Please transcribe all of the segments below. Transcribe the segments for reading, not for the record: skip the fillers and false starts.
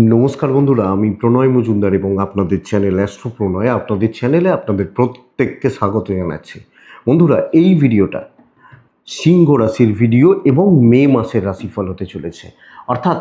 নমস্কার বন্ধুরা, আমি প্রণয় মজুমদার এবং আপনাদের চ্যানেল অ্যাস্ট্রো প্রণয় আপনাদের চ্যানেলে আপনাদের প্রত্যেককে স্বাগত জানাচ্ছি। বন্ধুরা, এই ভিডিওটা সিংহ রাশির ভিডিও এবং মে মাসের রাশিফল হতে চলেছে। অর্থাৎ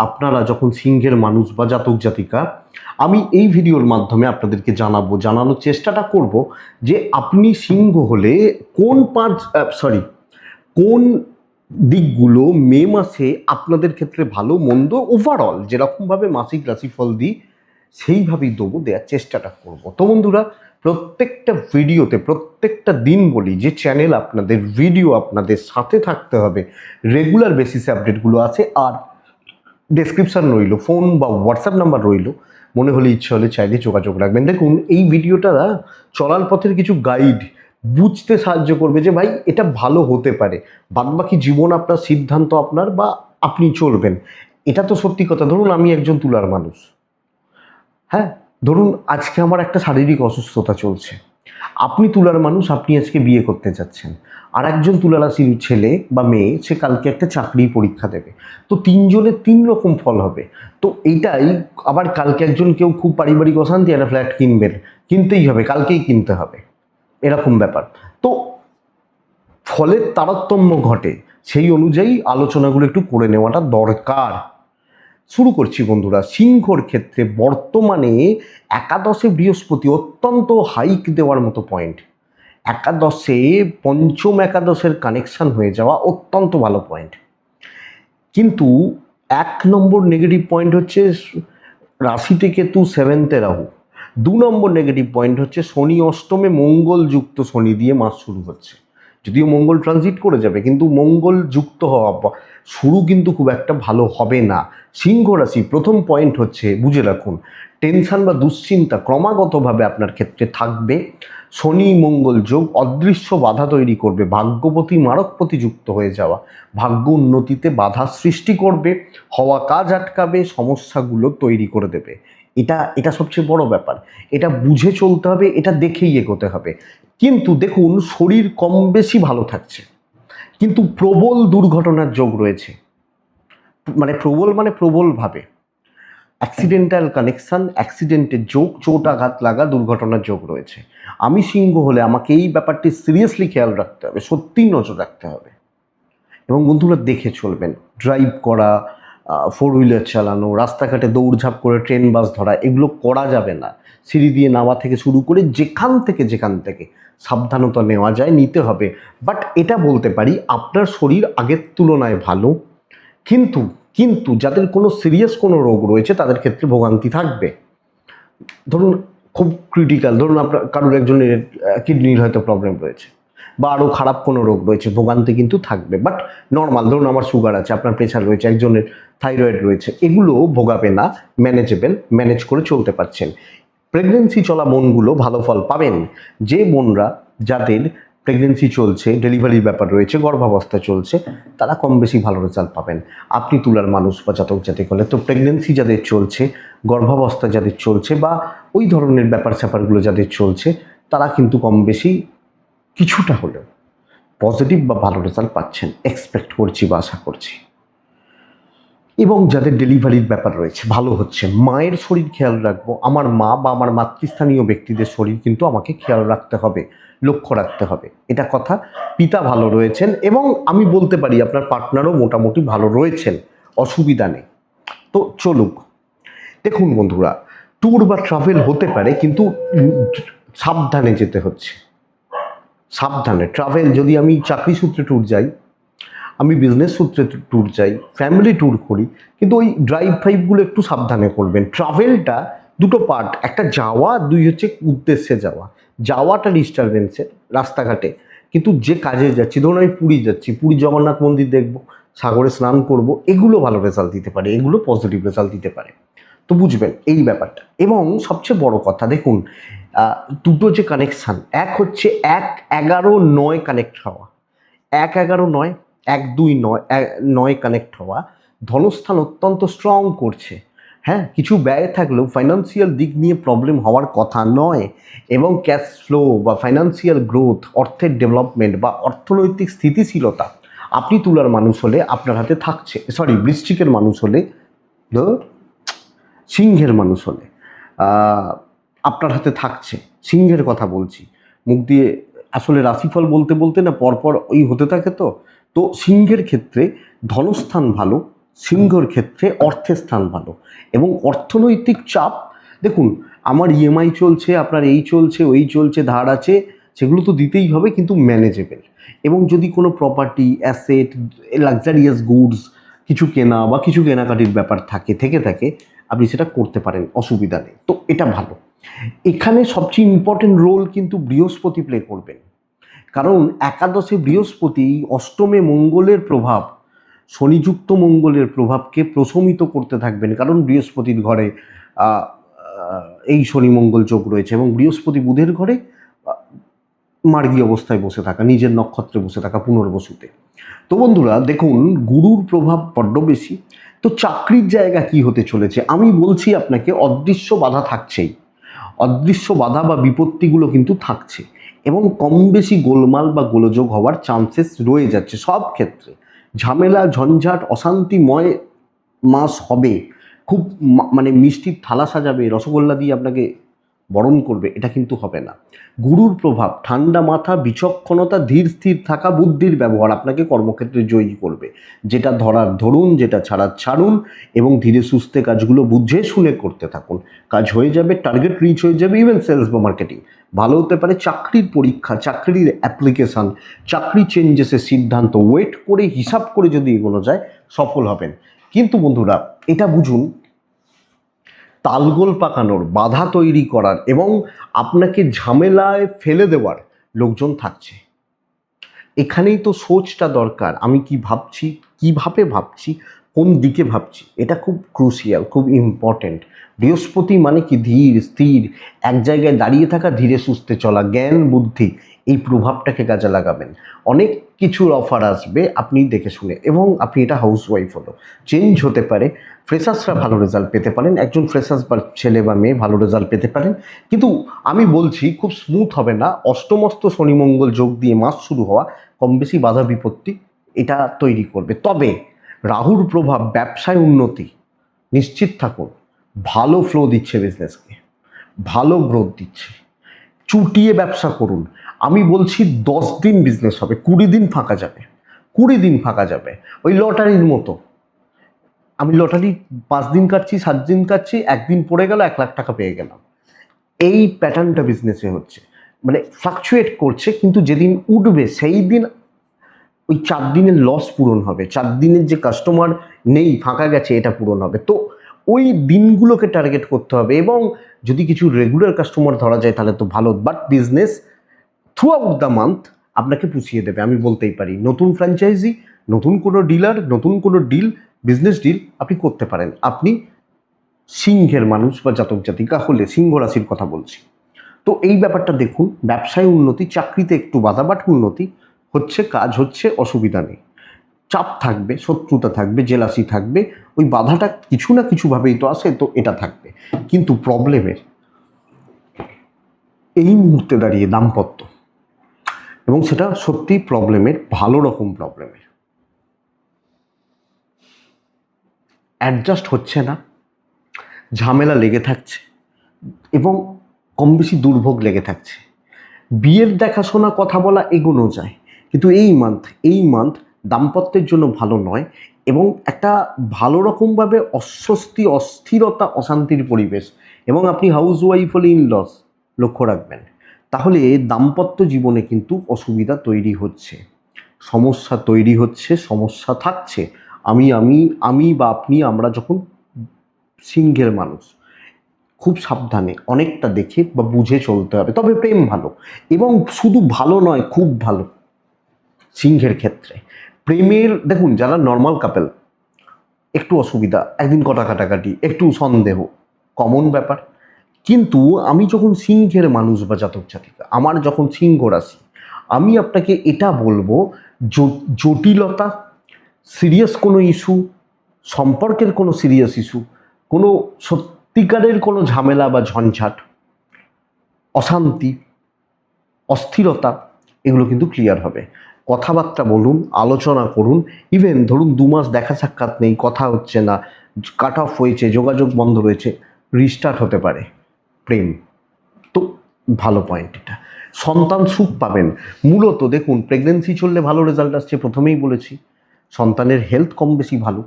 আপনারা যখন সিংহের মানুষ বা জাতক জাতিকা, আমি এই ভিডিওর মাধ্যমে আপনাদেরকে জানানোর চেষ্টাটা করব যে আপনি সিংহ হলে কোন দিকগুলো মে মাসে আপনাদের ক্ষেত্রে ভালো মন্দ ওভারঅল যেরকমভাবে মাসিক রাশিফল দিই সেইভাবেই দেওয়ার চেষ্টাটা করব। তো বন্ধুরা, প্রত্যেকটা ভিডিওতে প্রত্যেকটা দিন বলি যে চ্যানেল আপনাদের ভিডিও আপনাদের সাথে থাকতে হবে, রেগুলার বেসিসে আপডেটগুলো আছে। আর ডেসক্রিপশান রইল, ফোন বা হোয়াটসঅ্যাপ নাম্বার রইল, মনে হলে ইচ্ছে হলে চাইলে যোগাযোগ রাখবেন। দেখুন, এই ভিডিওটা চলার পথের কিছু গাইড বুঝতে সাহায্য করবে যে ভাই এটা ভালো হতে পারে, বাদবাকি জীবন আপনার, সিদ্ধান্ত আপনার, বা আপনি চলবেন। এটা তো সত্যি কথা। ধরুন আমি একজন তুলার মানুষ, হ্যাঁ, ধরুন আজকে আমার একটা শারীরিক অসুস্থতা চলছে। আপনি তুলার মানুষ, আপনি আজকে বিয়ে করতে যাচ্ছেন, আর একজন তুলা রাশির ছেলে বা মেয়ে সে কালকে একটা চাকরি পরীক্ষা দেবে। তো তিনজনের তিন রকম ফল হবে। তো এইটাই আবার কালকে কেউ খুব পারিবারিক অশান্তি, একটা ফ্ল্যাট কিনতেই হবে, কালকেই কিনতে হবে, এরকম ব্যাপার। তো ফলের তারতম্য ঘটে, সেই অনুযায়ী আলোচনাগুলো একটু করে নেওয়াটা দরকার। শুরু করছি বন্ধুরা। সিংহর ক্ষেত্রে বর্তমানে একাদশে বৃহস্পতি অত্যন্ত হাইক দেওয়ার মতো পয়েন্ট। একাদশে পঞ্চম একাদশের কানেকশান হয়ে যাওয়া অত্যন্ত ভালো পয়েন্ট। কিন্তু এক নম্বর নেগেটিভ পয়েন্ট হচ্ছে রাশিতে কেতু, সেভেন্থে রাহু। দু নম্বর নেগেটিভ পয়েন্ট হচ্ছে শনি অষ্টমে, মঙ্গল যুক্ত শনি দিয়ে মাস শুরু হচ্ছে। যদিও মঙ্গল ট্রানজিট করে যাবে, কিন্তু মঙ্গল যুক্ত হওয়া শুরু কিন্তু খুব একটা ভালো হবে না। সিংহ রাশি প্রথম পয়েন্ট হচ্ছে, বুঝে রাখুন, টেনশন বা দুশ্চিন্তা ক্রমাগতভাবে আপনার ক্ষেত্রে থাকবে। শনি মঙ্গল যোগ অদৃশ্য বাধা তৈরি করবে, ভাগ্যপতি মারকপতি যুক্ত হয়ে যাওয়া ভাগ্য উন্নতিতে বাধা সৃষ্টি করবে, হওয়া কাজ আটকাবে, সমস্যাগুলো তৈরি করে দেবে। এটা সবচেয়ে বড় ব্যাপার। এটা বুঝে চলতে হবে, এটা দেখেই এগোতে হবে। কিন্তু দেখুন, শরীর কম বেশি ভালো থাকছে, কিন্তু প্রবল দুর্ঘটনার যোগ রয়েছে। প্রবলভাবে অ্যাক্সিডেন্টাল কানেকশান, অ্যাক্সিডেন্টের যোগ, চোট আঘাত লাগা, দুর্ঘটনার যোগ রয়েছে। আমি সিংহ হলে আমাকে এই ব্যাপারটি সিরিয়াসলি খেয়াল রাখতে হবে, সত্যিই নজর রাখতে হবে। এবং বন্ধুরা, দেখে চলবেন। ড্রাইভ করা, ফোর হুইলার চালানো, রাস্তাঘাটে দৌড়ঝাঁপ করে ট্রেন বাস ধরা, এগুলো করা যাবে না। সিঁড়ি দিয়ে নামা থেকে শুরু করে যেখান থেকে সাবধানতা নেওয়া যায় নিতে হবে। বাট এটা বলতে পারি, আপনার শরীর আগের তুলনায় ভালো, কিন্তু কিন্তু যাদের কোনো সিরিয়াস কোনো রোগ রয়েছে তাদের ক্ষেত্রে ভোগান্তি থাকবে। ধরুন খুব ক্রিটিক্যাল, ধরুন আপনার কারোর একজনের কিডনির হয়তো প্রবলেম রয়েছে, বা আরও খারাপ কোনো রোগ রয়েছে, ভোগান্তি কিন্তু থাকবে। বাট নর্মাল, ধরুন আমার সুগার আছে, আপনার প্রেশার রয়েছে, একজনের থাইরয়েড রয়েছে, এগুলো ভোগাবে না, ম্যানেজেবল, ম্যানেজ করে চলতে পারছেন। প্রেগনেন্সি চলা মনগুলো ভালো ফল পাবেন। যে মনরা, যাদের প্রেগনেন্সি চলছে, ডেলিভারির ব্যাপার রয়েছে, গর্ভাবস্থা চলছে, তারা কম বেশি ভালো রেজাল্ট পাবেন। আপনি তুলার মানুষ বা জাতক জাতিক হলে তো প্রেগনেন্সি যাদের চলছে, গর্ভাবস্থা যাদের চলছে, বা ওই ধরনের ব্যাপার স্যাপারগুলো যাদের চলছে, তারা কিন্তু কম বেশি কিছুটা হলেও পজিটিভ বা ভালো রেজাল্ট পাচ্ছেন, এক্সপেক্ট করছি বা আশা করছি। এবং যাদের ডেলিভারির ব্যাপার রয়েছে, ভালো হচ্ছে। মায়ের শরীর খেয়াল রাখবো, আমার মা বা আমার মাতৃস্থানীয় ব্যক্তিদের শরীর কিন্তু আমাকে খেয়াল রাখতে হবে, লক্ষ্য রাখতে হবে, এটা কথা। পিতা ভালো রয়েছেন, এবং আমি বলতে পারি আপনার পার্টনারও মোটামুটি ভালো রয়েছেন, অসুবিধা নেই। তো চলুক। দেখুন বন্ধুরা, ট্যুর বা ট্রাভেল হতে পারে, কিন্তু সাবধানে যেতে হচ্ছে, সাবধানে ট্রাভেল। যদি আমি চাকরি সূত্রে ট্যুর যাই, আমি বিজনেস সূত্রে ট্যুর যাই, ফ্যামিলি ট্যুর করি, কিন্তু ওই ড্রাইভ ফাইভগুলো একটু সাবধানে করবেন। ট্রাভেলটা দুটো পার্ট, একটা যাওয়া, দুই হচ্ছে উদ্দেশ্যে যাওয়া। যাওয়াটা ডিস্টারবেন্সের রাস্তাঘাটে, কিন্তু যে কাজে যাচ্ছি, ধরুন আমি পুরী যাচ্ছি, পুরী জগন্নাথ মন্দির দেখব, সাগরে স্নান করব, এগুলো ভালো রেজাল্ট দিতে পারে, এগুলো পজিটিভ রেজাল্ট দিতে পারে। তো বুঝবেন এই ব্যাপারটা। এবং সবচেয়ে বড় কথা, দেখুন দুটো যে কানেকশান, এক হচ্ছে 1-11-9 কানেক্ট হওয়া, 1-11-9, 1-2-9 কানেক্ট হওয়া, ধনস্থান অত্যন্ত স্ট্রং করছে। হ্যাঁ, কিছু ব্যয় থাকলেও ফাইন্যান্সিয়াল দিক নিয়ে প্রবলেম হওয়ার কথা নয়। এবং ক্যাশ ফ্লো বা ফাইন্যান্সিয়াল গ্রোথ, অর্থের ডেভেলপমেন্ট বা অর্থনৈতিক স্থিতিশীলতা, আপনি তুলার মানুষ হলে আপনার হাতে থাকছে। বৃশ্চিকের মানুষ হলে সিংহের মানুষ হলে আপনার হাতে থাকছে, সিংহের কথা বলছি, মুখ দিয়ে আসলে রাশিফল বলতে বলতে না পরপর ওই হতে থাকে। তো তো সিংহের ক্ষেত্রে ধনস্থান ভালো, সিংহর ক্ষেত্রে অর্থের স্থান ভালো। এবং অর্থনৈতিক চাপ, দেখুন আমার ইএমআই চলছে, আপনার এই চলছে ওই চলছে, ধার আছে, সেগুলো তো দিতেই হবে, কিন্তু ম্যানেজেবল। এবং যদি কোনো প্রপার্টি, অ্যাসেট, লাক্সারিয়াস গুডস কিছু কেনা বা কিছু কেনাকাটির ব্যাপার থাকে আপনি সেটা করতে পারেন, অসুবিধা নেই। তো এটা ভালো। এখানে সবচেয়ে ইম্পর্টেন্ট রোল কিন্তু বৃহস্পতি প্লে করবেন, কারণ একাদশে বৃহস্পতি, অষ্টমে মঙ্গলের প্রভাব, শনিযুক্ত মঙ্গলের প্রভাবকে প্রশমিত করতে থাকবেন, কারণ বৃহস্পতির ঘরে এই শনি মঙ্গল যোগ রয়েছে, এবং বৃহস্পতি বুধের ঘরে মার্গী অবস্থায় বসে থাকা, নিজের নক্ষত্রে বসে থাকা পুনর্বসুতে। তো বন্ধুরা দেখুন, গুরুর প্রভাব বড্ড বেশি। তো চাকরির জায়গা কি হতে চলেছে, আমি বলছি আপনাকে অদৃশ্য বাধা থাকছেই, অদৃশ্য বাধা বা বিপত্তিগুলো কিন্তু থাকছে, এবং কম বেশি গোলমাল বা গোলযোগ হওয়ার চান্সেস রয়ে যাচ্ছে। সব ক্ষেত্রে ঝামেলা, ঝঞ্ঝাট, অশান্তিময় মাস হবে। খুব মানে মিষ্টির থালা সাজাবে, রসগোল্লা দিয়ে আপনাকে বরণ করবে, এটা কিন্তু হবে না। গুরুর প্রভাব, ঠান্ডা মাথা, বিচক্ষণতা, ধীর স্থির থাকা, বুদ্ধির ব্যবহার আপনাকে কর্মক্ষেত্রে জয়ী করবে। যেটা ধরার ধরুন, যেটা ছাড়ার ছাড়ুন, এবং ধীরে সুস্থে কাজগুলো বুঝে শুনে করতে থাকুন। কাজ হয়ে যাবে, টার্গেট রিচ হয়ে যাবে। ইভেন সেলস বা মার্কেটিং ভালো হতে পারে। চাকরির পরীক্ষা, চাকরির অ্যাপ্লিকেশান, চাকরি চেঞ্জেসের সিদ্ধান্ত ওয়েট করে হিসাব করে যদি এগোনো যায়, সফল হবেন। কিন্তু বন্ধুরা এটা বুঝুন, তালগোল পাকানোর, বাধা তৈরি করার এবং আপনাকে ঝামেলায় ফেলে দেওয়ার লোকজন থাকছে। এখানেই তো সোচটা দরকার, আমি কি ভাবছি, কিভাবে ভাবছি, কোন দিকে ভাবছি, এটা খুব ক্রুশিয়াল, খুব ইম্পর্টেন্ট। বৃহস্পতি মানে কি ধীর স্থির, এক জায়গায় দাঁড়িয়ে থাকা, ধীরে সুস্থে চলা, জ্ঞান বুদ্ধি, এই প্রভাবটাকে কাজে লাগাবেন। অনেক কিছুর অফার আসবে আপনি দেখে শুনে, এবং আপনি এটা হাউস ওয়াইফ হলো চেঞ্জ হতে পারে। ফ্রেশার্সরা ভালো রেজাল্ট পেতে পারেন, একজন ফ্রেশার্স বা ছেলে বা মেয়ে ভালো রেজাল্ট পেতে পারেন, কিন্তু আমি বলছি খুব স্মুথ হবে না। অষ্টমস্ত শনি মঙ্গল যোগ দিয়ে মাস শুরু হওয়া কম বেশি বাধা বিপত্তি এটা তৈরি করবে। তবে রাহুর প্রভাব ব্যবসায় উন্নতি, নিশ্চিত থাকুন, ভালো ফ্লো দিচ্ছে বিজনেসকে, ভালো গ্রোথ দিচ্ছে। চুটিয়ে ব্যবসা করুন। আমি বলছি 10 দিন বিজনেস হবে, 20 দিন ফাঁকা যাবে, 20 দিন ফাঁকা যাবে। ওই লটারির মতো, আমি লটারি 5 দিন কাটছি, 7 দিন কাটছি, একদিন পড়ে গেল, 1 লাখ টাকা পেয়ে গেলাম। এই প্যাটার্নটা বিজনেসে হচ্ছে, মানে ফ্লাকচুয়েট করছে, কিন্তু যেদিন উঠবে সেই দিন ওই 4 দিনের লস পূরণ হবে, 4 দিনের যে কাস্টমার নেই, ফাঁকা গেছে, এটা পূরণ হবে। তো ওই দিনগুলোকে টার্গেট করতে হবে, এবং যদি কিছু রেগুলার কাস্টমার ধরা যায় তাহলে তো ভালো। But business through out the month আপনাকে পুষিয়ে দেবে, আমি বলতেই পারি। নতুন ফ্র্যাঞ্চাইজি, নতুন কোনো ডিলার, নতুন কোনো ডিল, বিজনেস ডিল আপনি করতে পারেন। আপনি সিংহের মানুষ বা জাতক জাতিকা হলে, সিংহ রাশির কথা বলছি। তো এই ব্যাপারটা দেখুন, ব্যবসায় উন্নতি, চাকরিতে একটু বাধা, বাট উন্নতি হচ্ছে, কাজ হচ্ছে, অসুবিধা নেই। চাপ থাকবে, শত্রুতা থাকবে, জেলাসি থাকবে, ওই বাধাটা কিছু না কিছুভাবেই তো আসে, তো এটা থাকবে। কিন্তু প্রবলেমের এই মুহূর্তে দাঁড়িয়ে দাম্পত্য, এবং সেটা সত্যি প্রবলেমের, ভালো রকম প্রবলেমের, অ্যাডজাস্ট হচ্ছে না, ঝামেলা লেগে থাকছে, এবং কম বেশি দুর্ভোগ লেগে থাকছে। বিয়ের দেখাশোনা, কথা বলা, এগোনো যায়, কিন্তু এই মান্থ দাম্পত্যের জন্য ভালো নয়, এবং একটা ভালো রকমভাবে অস্বস্তি, অস্থিরতা, অশান্তির পরিবেশ। এবং আপনি হাউস ওয়াইফ হলে ইনলস লক্ষ্য রাখবেন, তাহলে দাম্পত্য জীবনে কিন্তু অসুবিধা তৈরি হচ্ছে, সমস্যা তৈরি হচ্ছে, সমস্যা থাকছে। আমি বা আপনি, আমরা যখন সিংহের মানুষ, খুব সাবধানে অনেকটা দেখে বা বুঝে চলতে হবে। তবে প্রেম ভালো, এবং শুধু ভালো নয়, খুব ভালো সিংহের ক্ষেত্রে। প্রেমের দেখুন, যারা নর্মাল কাপেল, একটু অসুবিধা, একদিন কাটাকাটি, একটু সন্দেহ, কমন ব্যাপার। কিন্তু আমি যখন সিংহের মানুষ বা জাতক জাতিকা, আমার যখন সিংহ রাশি, আমি আপনাকে এটা বলবো, জটিলতা, সিরিয়াস কোনো ইস্যু, সম্পর্কের কোনো সিরিয়াস ইস্যু, কোনো সত্যিকারের কোনো ঝামেলা বা ঝঞ্ঝাট, অশান্তি, অস্থিরতা, এগুলো কিন্তু ক্লিয়ার হবে। কথাবার্তা বলুন, আলোচনা করুন। ইভেন ধরুন 2 মাস দেখা সাক্ষাৎ নেই, কথা হচ্ছে না, কাট অফ হয়েছে, যোগাযোগ বন্ধ রয়েছে, রিস্টার্ট হতে পারে প্রেম। তো ভালো পয়েন্ট এটা। সন্তান সুখ পাবেন। মূলত দেখুন, প্রেগনেন্সি চললে ভালো রেজাল্ট আসছে, প্রথমেই বলেছি। সন্তানের হেলথ কম বেশি ভালো,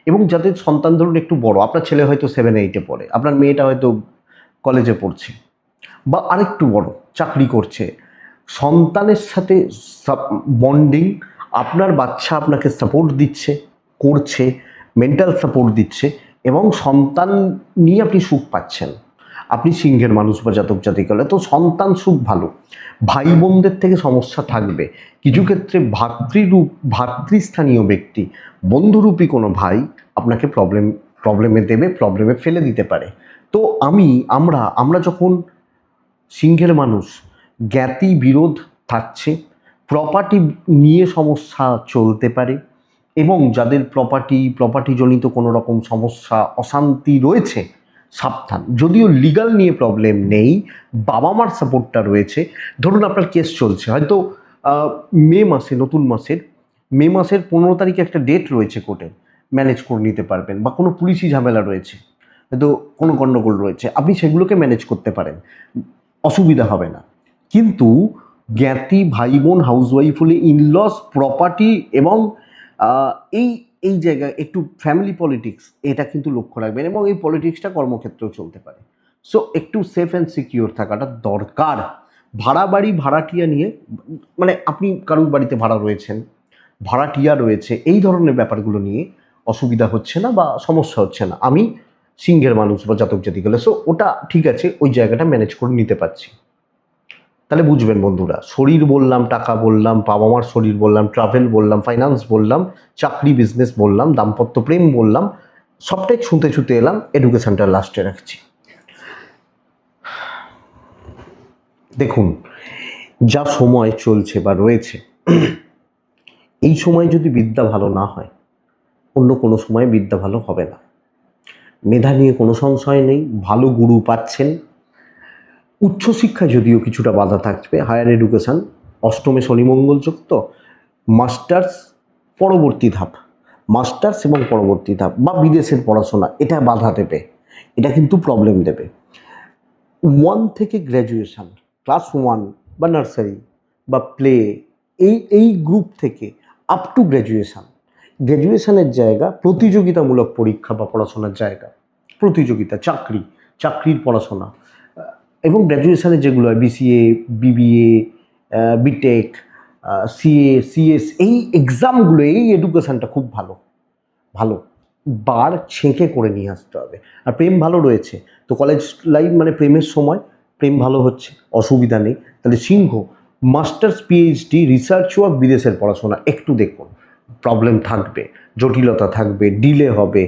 এবং যাদের সন্তান ধরুন একটু বড়, আপনার ছেলে হয়তো 7-8-এ পড়ে, আপনার মেয়েটা হয়তো কলেজে পড়ছে, বা আরেকটু বড় চাকরি করছে, সন্তানের সাথে বন্ডিং, আপনার বাচ্চা আপনাকে সাপোর্ট দিচ্ছে, করছে, মেন্টাল সাপোর্ট দিচ্ছে, এবং সন্তান নিয়ে আপনি সুখ পাচ্ছেন। আপনি সিংহের মানুষ বা জাতক জাতিক হলে তো সন্তান সুখ ভালো। ভাই বোনদের থেকে সমস্যা থাকবে, কিছু ক্ষেত্রে ভাতৃস্থানীয় ব্যক্তি, বন্ধুরূপী কোনো ভাই আপনাকে প্রবলেমে দেবে, প্রবলেমে ফেলে দিতে পারে। তো আমরা যখন সিংহের মানুষ, জ্ঞাতি বিরোধ থাকছে, প্রপার্টি নিয়ে সমস্যা চলতে পারে, এবং যাদের প্রপার্টিজনিত কোনো রকম সমস্যা অশান্তি রয়েছে, সাবধান। যদিও লিগাল নিয়ে প্রবলেম নেই, বাবা মার সাপোর্টটা রয়েছে। ধরুন আপনার কেস চলছে হয়তো নতুন মাসের মে মাসের 15 তারিখে একটা ডেট রয়েছে কোর্টে, ম্যানেজ করে নিতে পারবেন, বা কোনো পুলিশি ঝামেলা রয়েছে, হয়তো কোনো গণ্ডগোল রয়েছে, আপনি সেগুলোকে ম্যানেজ করতে পারেন, অসুবিধা হবে না। কিন্তু জ্ঞাতি ভাই বোন, হাউসওয়াইফ হলে ইনলস, প্রপার্টি, এবং এই এই জায়গায় একটু ফ্যামিলি পলিটিক্স, এটা কিন্তু লক্ষ্য রাখবেন, এবং এই পলিটিক্সটা কর্মক্ষেত্রেও চলতে পারে। সো একটু সেফ অ্যান্ড সিকিওর থাকাটা দরকার। ভাড়া বাড়ি, ভাড়াটিয়া নিয়ে, মানে আপনি কারুর বাড়িতে ভাড়া রয়েছেন, ভাড়াটিয়া রয়েছে, এই ধরনের ব্যাপারগুলো নিয়ে অসুবিধা হচ্ছে না বা সমস্যা হচ্ছে না। আমি সিংহের মানুষ বা জাতক জাতিক হলে, সো ওটা ঠিক আছে, ওই জায়গাটা ম্যানেজ করে নিতে পারছি। তাহলে বুঝবেন বন্ধুরা, শরীর বললাম, টাকা বললাম, বাবা মার শরীর বললাম, ট্রাভেল বললাম, ফাইন্যান্স বললাম, চাকরি বিজনেস বললাম, দাম্পত্য প্রেম বললাম, সবটাই ছুঁতে ছুঁতে এলাম, এডুকেশনটা লাস্টে রাখছি। দেখুন, যা সময় চলছে বা রয়েছে, এই সময় যদি বিদ্যা ভালো না হয়, অন্য কোনো সময় বিদ্যা ভালো হবে না। মেধা নিয়ে কোনো সংশয় নেই, ভালো গুরু পাচ্ছেন। উচ্চশিক্ষায় যদিও কিছুটা বাধা থাকবে, হায়ার এডুকেশান, অষ্টমে শনি মঙ্গল যুক্ত, মাস্টার্স পরবর্তী ধাপ, মাস্টার্স এবং পরবর্তী ধাপ, বা বিদেশের পড়াশোনা, এটা বাধা দেবে, এটা কিন্তু প্রবলেম দেবে। 1 থেকে গ্র্যাজুয়েশান, ক্লাস 1 বা নার্সারি বা প্লে, এই গ্রুপ থেকে আপ টু গ্র্যাজুয়েশানের জায়গা প্রতিযোগিতামূলক পরীক্ষা বা পড়াশোনার জায়গা, প্রতিযোগিতা, চাকরির পড়াশোনা, এবং গ্র্যাজুয়েশানের যেগুলো হয় BCA, BBA, BTech, CA, CS, এই এক্সামগুলো, এই এডুকেশানটা খুব ভালো বার ছেঁকে করে নিয়ে আসতে হবে। আর প্রেম ভালো রয়েছে, তো কলেজ লাইফ মানে প্রেমের সময়, প্রেম ভালো হচ্ছে, অসুবিধা নেই। তাহলে সিংহ মাস্টার্স, পিএইচডি, রিসার্চ ওয়ার্ক, বিদেশের পড়াশোনা, একটু দেখুন, প্রবলেম থাকবে, জটিলতা থাকবে, ডিলে হবে,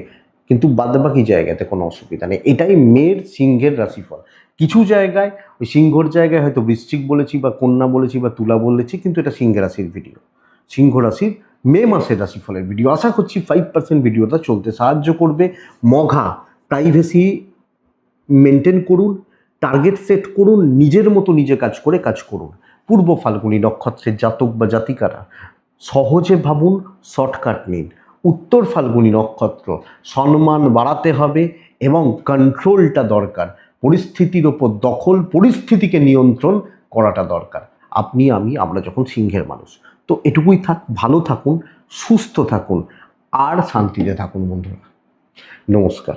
কিন্তু বাদবাকি জায়গাতে কোনো অসুবিধা নেই। এটাই মেয়ের সিংহের রাশিফল। কিছু জায়গায় ওই সিংহর জায়গায় হয়তো বৃশ্চিক বলেছি, বা কন্যা বলেছি, বা তুলা বলেছি, কিন্তু এটা সিংহ রাশির ভিডিও, সিংহ রাশির মে মাসের রাশিফলের ভিডিও। আশা করছি 5% ভিডিওটা চলতে সাহায্য করবে। মঘা, প্রাইভেসি মেনটেন করুন, টার্গেট সেট করুন, নিজের মতো নিজে কাজ করুন। পূর্ব ফাল্গুনী নক্ষত্রের জাতক বা জাতিকারা সহজে ভাবুন, শর্টকাট নিন। উত্তর ফাল্গুনী নক্ষত্র, সম্মান বাড়াতে হবে, এবং কন্ট্রোলটা দরকার, পরিস্থিতির ওপর দখল, পরিস্থিতিকে নিয়ন্ত্রণ করাটা দরকার। আমরা যখন সিংহের মানুষ, তো এটুকুই থাক। ভালো থাকুন, সুস্থ থাকুন, আর শান্তিতে থাকুন বন্ধুরা। নমস্কার।